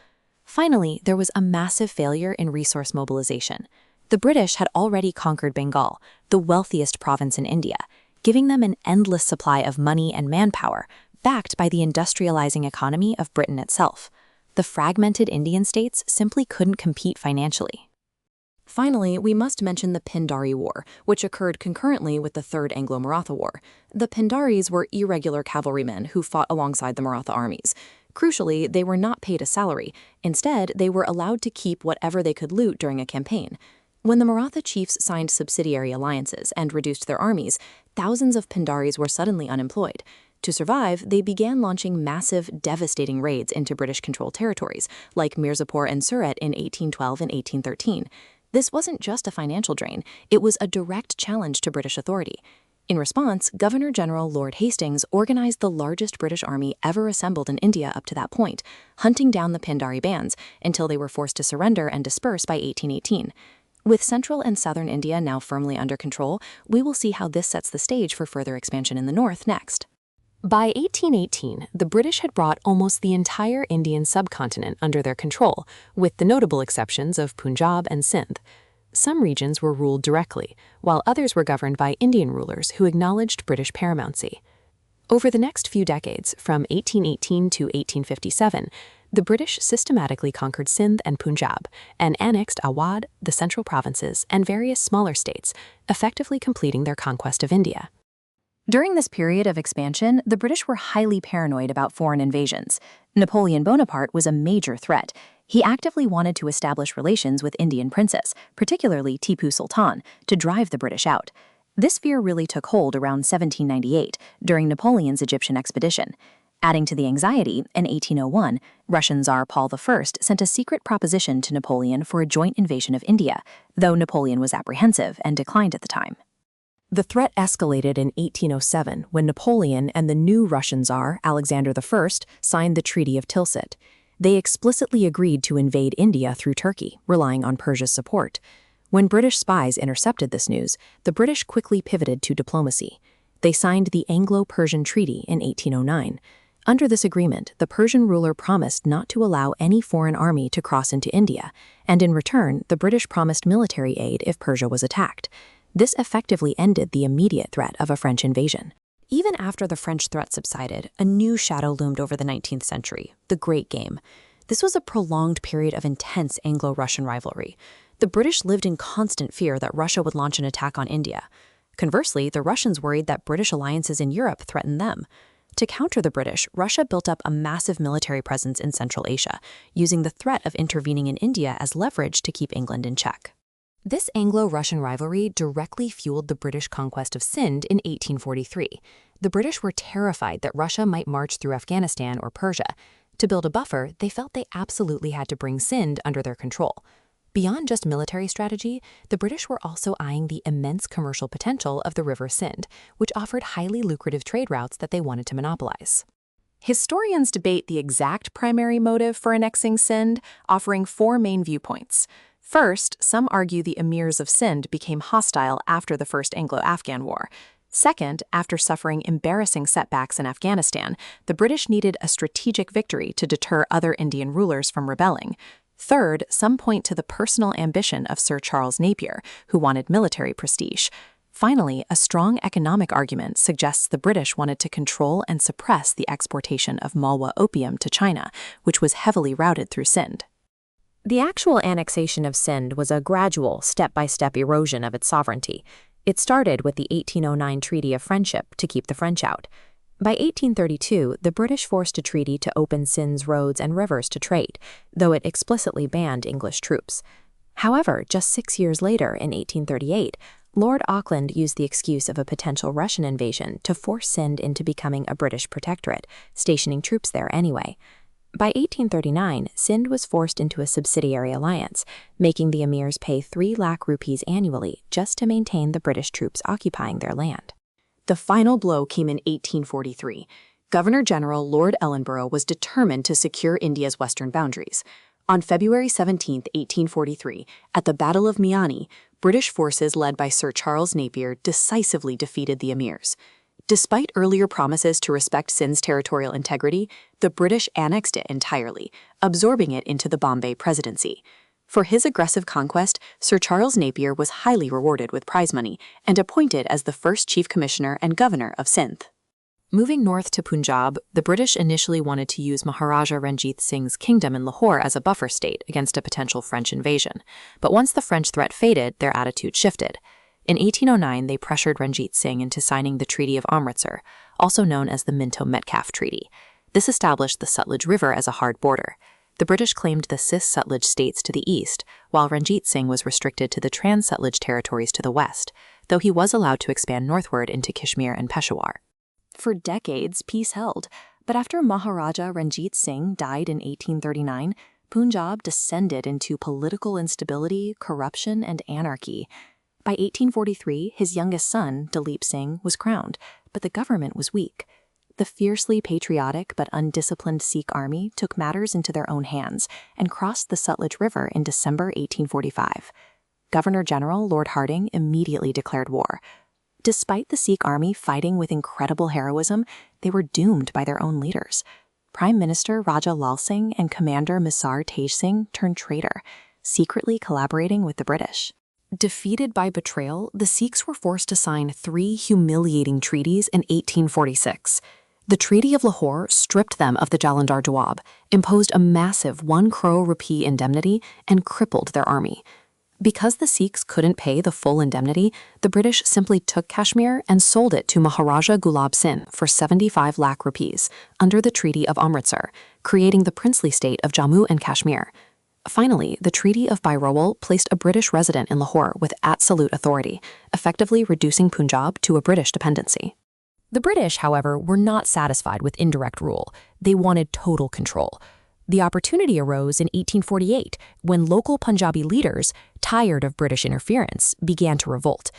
Finally, there was a massive failure in resource mobilization. The British had already conquered Bengal, the wealthiest province in India, giving them an endless supply of money and manpower, backed by the industrializing economy of Britain itself. The fragmented Indian states simply couldn't compete financially. Finally, we must mention the Pindari War, which occurred concurrently with the Third Anglo-Maratha War. The Pindaris were irregular cavalrymen who fought alongside the Maratha armies. Crucially, they were not paid a salary. Instead, they were allowed to keep whatever they could loot during a campaign. When the Maratha chiefs signed subsidiary alliances and reduced their armies, thousands of Pindaris were suddenly unemployed. To survive, they began launching massive, devastating raids into British-controlled territories, like Mirzapur and Surat in 1812 and 1813. This wasn't just a financial drain, it was a direct challenge to British authority. In response, Governor-General Lord Hastings organized the largest British army ever assembled in India up to that point, hunting down the Pindari bands until they were forced to surrender and disperse by 1818. With central and southern India now firmly under control, we will see how this sets the stage for further expansion in the north next. By 1818, the British had brought almost the entire Indian subcontinent under their control, with the notable exceptions of Punjab and Sindh. Some regions were ruled directly, while others were governed by Indian rulers who acknowledged British paramountcy. Over the next few decades, from 1818 to 1857, the British systematically conquered Sindh and Punjab and annexed Awadh, the central provinces, and various smaller states, effectively completing their conquest of India. During this period of expansion, the British were highly paranoid about foreign invasions. Napoleon Bonaparte was a major threat. He actively wanted to establish relations with Indian princes, particularly Tipu Sultan, to drive the British out. This fear really took hold around 1798 during Napoleon's Egyptian expedition. Adding to the anxiety, in 1801, Russian Tsar Paul I sent a secret proposition to Napoleon for a joint invasion of India, though Napoleon was apprehensive and declined at the time. The threat escalated in 1807 when Napoleon and the new Russian Tsar, Alexander I, signed the Treaty of Tilsit. They explicitly agreed to invade India through Turkey, relying on Persia's support. When British spies intercepted this news, the British quickly pivoted to diplomacy. They signed the Anglo-Persian Treaty in 1809. Under this agreement, the Persian ruler promised not to allow any foreign army to cross into India, and in return, the British promised military aid if Persia was attacked. This effectively ended the immediate threat of a French invasion. Even after the French threat subsided, a new shadow loomed over the 19th century, the Great Game. This was a prolonged period of intense Anglo-Russian rivalry. The British lived in constant fear that Russia would launch an attack on India. Conversely, the Russians worried that British alliances in Europe threatened them. To counter the British, Russia built up a massive military presence in Central Asia, using the threat of intervening in India as leverage to keep England in check. This Anglo-Russian rivalry directly fueled the British conquest of Sindh in 1843. The British were terrified that Russia might march through Afghanistan or Persia. To build a buffer, they felt they absolutely had to bring Sindh under their control. Beyond just military strategy, the British were also eyeing the immense commercial potential of the River Sindh, which offered highly lucrative trade routes that they wanted to monopolize. Historians debate the exact primary motive for annexing Sindh, offering four main viewpoints. First, some argue the emirs of Sindh became hostile after the First Anglo-Afghan War. Second, after suffering embarrassing setbacks in Afghanistan, the British needed a strategic victory to deter other Indian rulers from rebelling. Third, some point to the personal ambition of Sir Charles Napier, who wanted military prestige. Finally, a strong economic argument suggests the British wanted to control and suppress the exportation of Malwa opium to China, which was heavily routed through Sindh. The actual annexation of Sindh was a gradual, step-by-step erosion of its sovereignty. It started with the 1809 Treaty of Friendship to keep the French out. By 1832, the British forced a treaty to open Sindh's roads and rivers to trade, though it explicitly banned English troops. However, just 6 years later, in 1838, Lord Auckland used the excuse of a potential Russian invasion to force Sindh into becoming a British protectorate, stationing troops there anyway. By 1839, Sindh was forced into a subsidiary alliance, making the emirs pay 3 lakh rupees annually just to maintain the British troops occupying their land. The final blow came in 1843. Governor-General Lord Ellenborough was determined to secure India's western boundaries. On February 17, 1843, at the Battle of Miani, British forces led by Sir Charles Napier decisively defeated the emirs. Despite earlier promises to respect Sindh's territorial integrity, the British annexed it entirely, absorbing it into the Bombay Presidency. For his aggressive conquest, Sir Charles Napier was highly rewarded with prize money and appointed as the first Chief Commissioner and Governor of Sindh. Moving north to Punjab, the British initially wanted to use Maharaja Ranjit Singh's kingdom in Lahore as a buffer state against a potential French invasion. But once the French threat faded, their attitude shifted. In 1809, they pressured Ranjit Singh into signing the Treaty of Amritsar, also known as the Minto-Metcalfe Treaty. This established the Sutlej River as a hard border. The British claimed the cis-Sutlej states to the east, while Ranjit Singh was restricted to the trans-Sutlej territories to the west, though he was allowed to expand northward into Kashmir and Peshawar. For decades, peace held, but after Maharaja Ranjit Singh died in 1839, Punjab descended into political instability, corruption, and anarchy. By 1843, his youngest son, Dalip Singh, was crowned, but the government was weak. The fiercely patriotic but undisciplined Sikh army took matters into their own hands and crossed the Sutlej River in December 1845. Governor-General Lord Hardinge immediately declared war. Despite the Sikh army fighting with incredible heroism, they were doomed by their own leaders. Prime Minister Raja Lal Singh and Commander Misar Tej Singh turned traitor, secretly collaborating with the British. Defeated by betrayal, the Sikhs were forced to sign 3 humiliating treaties in 1846. The Treaty of Lahore stripped them of the Jalandhar Jawab, imposed a massive 1 crore rupee indemnity, and crippled their army. Because the Sikhs couldn't pay the full indemnity, the British simply took Kashmir and sold it to Maharaja Gulab Singh for 75 lakh rupees under the Treaty of Amritsar, creating the princely state of Jammu and Kashmir. Finally, the Treaty of Bairowal placed a British resident in Lahore with absolute authority, effectively reducing Punjab to a British dependency. The British, however, were not satisfied with indirect rule. They wanted total control. The opportunity arose in 1848 when local Punjabi leaders, tired of British interference, began to revolt.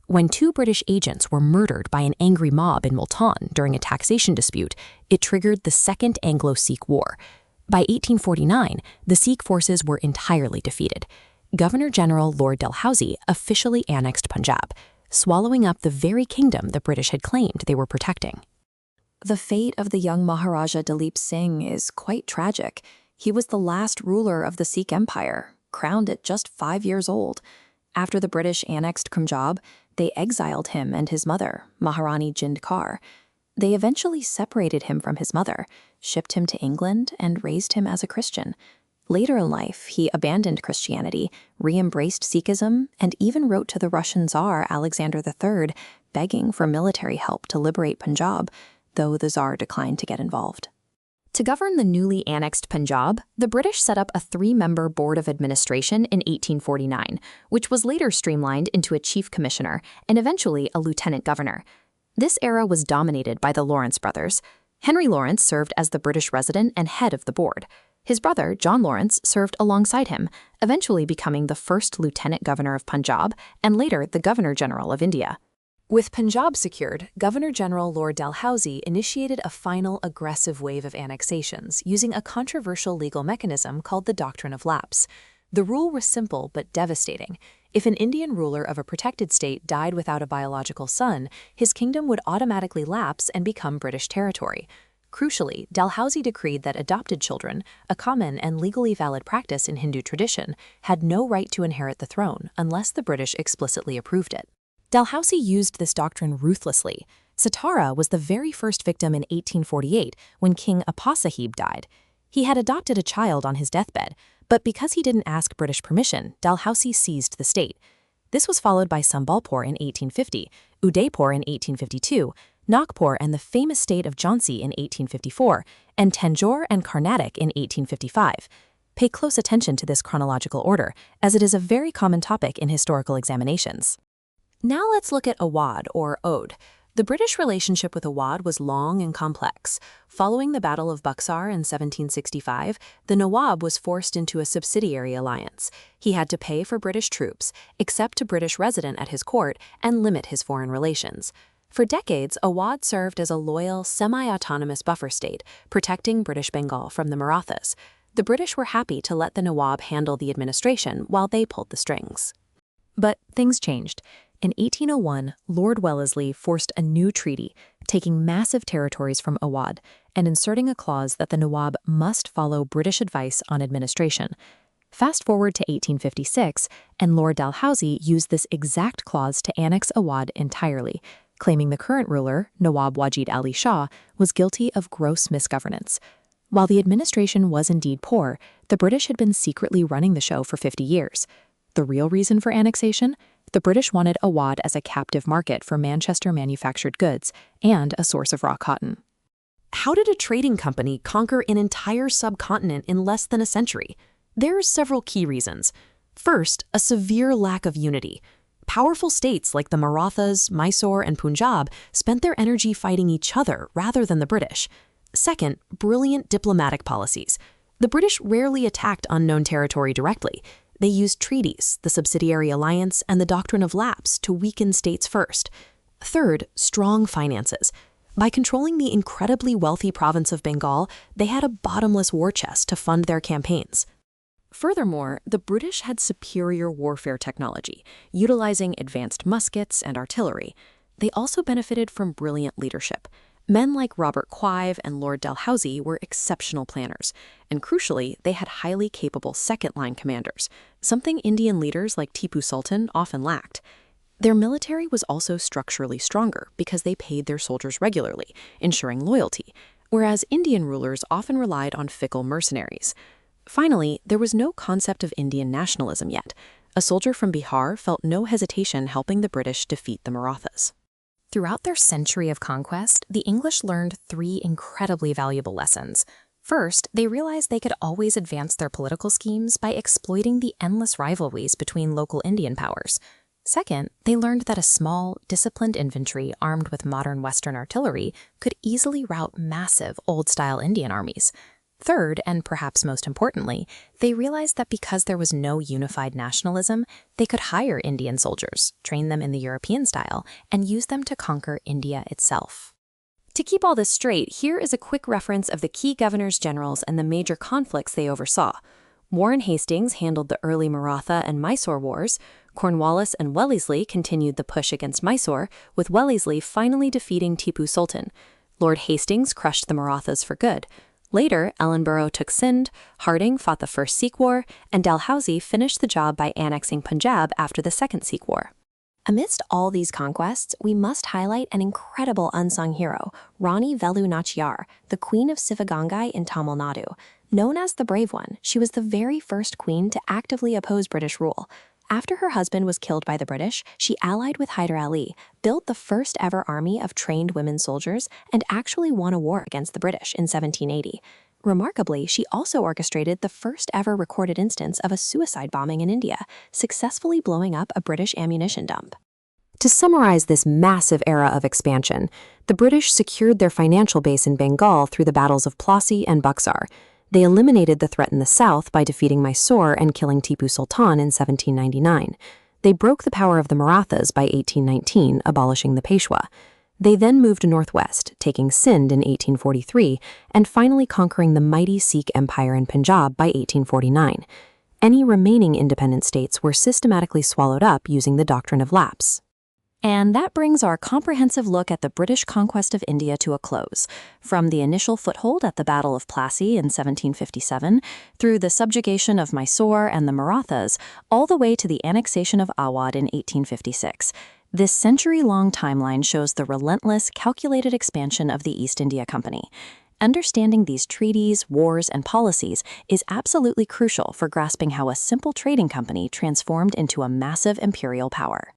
When 2 British agents were murdered by an angry mob in Multan during a taxation dispute, it triggered the Second Anglo-Sikh War. By 1849, the Sikh forces were entirely defeated. Governor-General Lord Dalhousie officially annexed Punjab, swallowing up the very kingdom the British had claimed they were protecting. The fate of the young Maharaja Dalip Singh is quite tragic. He was the last ruler of the Sikh Empire, crowned at just 5 years old. After the British annexed Punjab, they exiled him and his mother, Maharani Jind Kaur. They eventually separated him from his mother, shipped him to England, and raised him as a Christian. Later in life, he abandoned Christianity, re-embraced Sikhism, and even wrote to the Russian Tsar Alexander III, begging for military help to liberate Punjab, though the Tsar declined to get involved. To govern the newly annexed Punjab, the British set up a 3-member Board of Administration in 1849, which was later streamlined into a Chief Commissioner and eventually a Lieutenant Governor. This era was dominated by the Lawrence brothers. Henry Lawrence served as the British resident and head of the board. His brother, John Lawrence, served alongside him, eventually becoming the first Lieutenant Governor of Punjab and later the Governor-General of India. With Punjab secured, Governor-General Lord Dalhousie initiated a final aggressive wave of annexations using a controversial legal mechanism called the Doctrine of Lapse. The rule was simple but devastating. If an Indian ruler of a protected state died without a biological son, his kingdom would automatically lapse and become British territory. Crucially, Dalhousie decreed that adopted children, a common and legally valid practice in Hindu tradition, had no right to inherit the throne unless the British explicitly approved it. Dalhousie used this doctrine ruthlessly. Satara was the very first victim in 1848 when King Apasahib died. He had adopted a child on his deathbed, But because he didn't ask British permission, Dalhousie seized the state. This was followed by Sambalpur in 1850, Udaipur in 1852, Nagpur and the famous state of Jhansi in 1854, and Tanjore and Carnatic in 1855. Pay close attention to this chronological order, as it is a very common topic in historical examinations. Now let's look at Awadh, or Oudh. The British relationship with Awadh was long and complex. Following the Battle of Buxar in 1765, the Nawab was forced into a subsidiary alliance. He had to pay for British troops, accept a British resident at his court, and limit his foreign relations. For decades, Awadh served as a loyal, semi-autonomous buffer state, protecting British Bengal from the Marathas. The British were happy to let the Nawab handle the administration while they pulled the strings. But things changed. In 1801, Lord Wellesley forced a new treaty, taking massive territories from Awadh and inserting a clause that the Nawab must follow British advice on administration. Fast forward to 1856, and Lord Dalhousie used this exact clause to annex Awadh entirely, claiming the current ruler, Nawab Wajid Ali Shah, was guilty of gross misgovernance. While the administration was indeed poor, the British had been secretly running the show for 50 years. The real reason for annexation? The British wanted Awadh as a captive market for Manchester-manufactured goods and a source of raw cotton. How did a trading company conquer an entire subcontinent in less than a century? There are several key reasons. First, a severe lack of unity. Powerful states like the Marathas, Mysore, and Punjab spent their energy fighting each other rather than the British. Second, brilliant diplomatic policies. The British rarely attacked unknown territory directly. They used treaties, the subsidiary alliance, and the doctrine of lapse to weaken states first. Third, strong finances. By controlling the incredibly wealthy province of Bengal, they had a bottomless war chest to fund their campaigns. Furthermore, the British had superior warfare technology, utilizing advanced muskets and artillery. They also benefited from brilliant leadership. Men like Robert Clive and Lord Dalhousie were exceptional planners, and crucially, they had highly capable second-line commanders, something Indian leaders like Tipu Sultan often lacked. Their military was also structurally stronger because they paid their soldiers regularly, ensuring loyalty, whereas Indian rulers often relied on fickle mercenaries. Finally, there was no concept of Indian nationalism yet. A soldier from Bihar felt no hesitation helping the British defeat the Marathas. Throughout their century of conquest, the English learned three incredibly valuable lessons. First, they realized they could always advance their political schemes by exploiting the endless rivalries between local Indian powers. Second, they learned that a small, disciplined infantry armed with modern Western artillery could easily rout massive, old-style Indian armies. Third, and perhaps most importantly, they realized that because there was no unified nationalism, they could hire Indian soldiers, train them in the European style, and use them to conquer India itself. To keep all this straight, here is a quick reference of the key governors-generals and the major conflicts they oversaw. Warren Hastings handled the early Maratha and Mysore wars. Cornwallis and Wellesley continued the push against Mysore, with Wellesley finally defeating Tipu Sultan. Lord Hastings crushed the Marathas for good. Later, Ellenborough took Sindh, Harding fought the First Sikh War, and Dalhousie finished the job by annexing Punjab after the Second Sikh War. Amidst all these conquests, we must highlight an incredible unsung hero, Rani Velu Nachiyar, the Queen of Sivagangai in Tamil Nadu. Known as the Brave One, she was the very first queen to actively oppose British rule. After her husband was killed by the British, she allied with Hyder Ali, built the first ever army of trained women soldiers, and actually won a war against the British in 1780. Remarkably, she also orchestrated the first ever recorded instance of a suicide bombing in India, successfully blowing up a British ammunition dump. To summarize this massive era of expansion, the British secured their financial base in Bengal through the battles of Plassey and Buxar. They eliminated the threat in the south by defeating Mysore and killing Tipu Sultan in 1799. They broke the power of the Marathas by 1819, abolishing the Peshwa. They then moved northwest, taking Sindh in 1843, and finally conquering the mighty Sikh Empire in Punjab by 1849. Any remaining independent states were systematically swallowed up using the doctrine of lapse. And that brings our comprehensive look at the British conquest of India to a close, from the initial foothold at the Battle of Plassey in 1757, through the subjugation of Mysore and the Marathas, all the way to the annexation of Awadh in 1856. This century-long timeline shows the relentless, calculated expansion of the East India Company. Understanding these treaties, wars, and policies is absolutely crucial for grasping how a simple trading company transformed into a massive imperial power.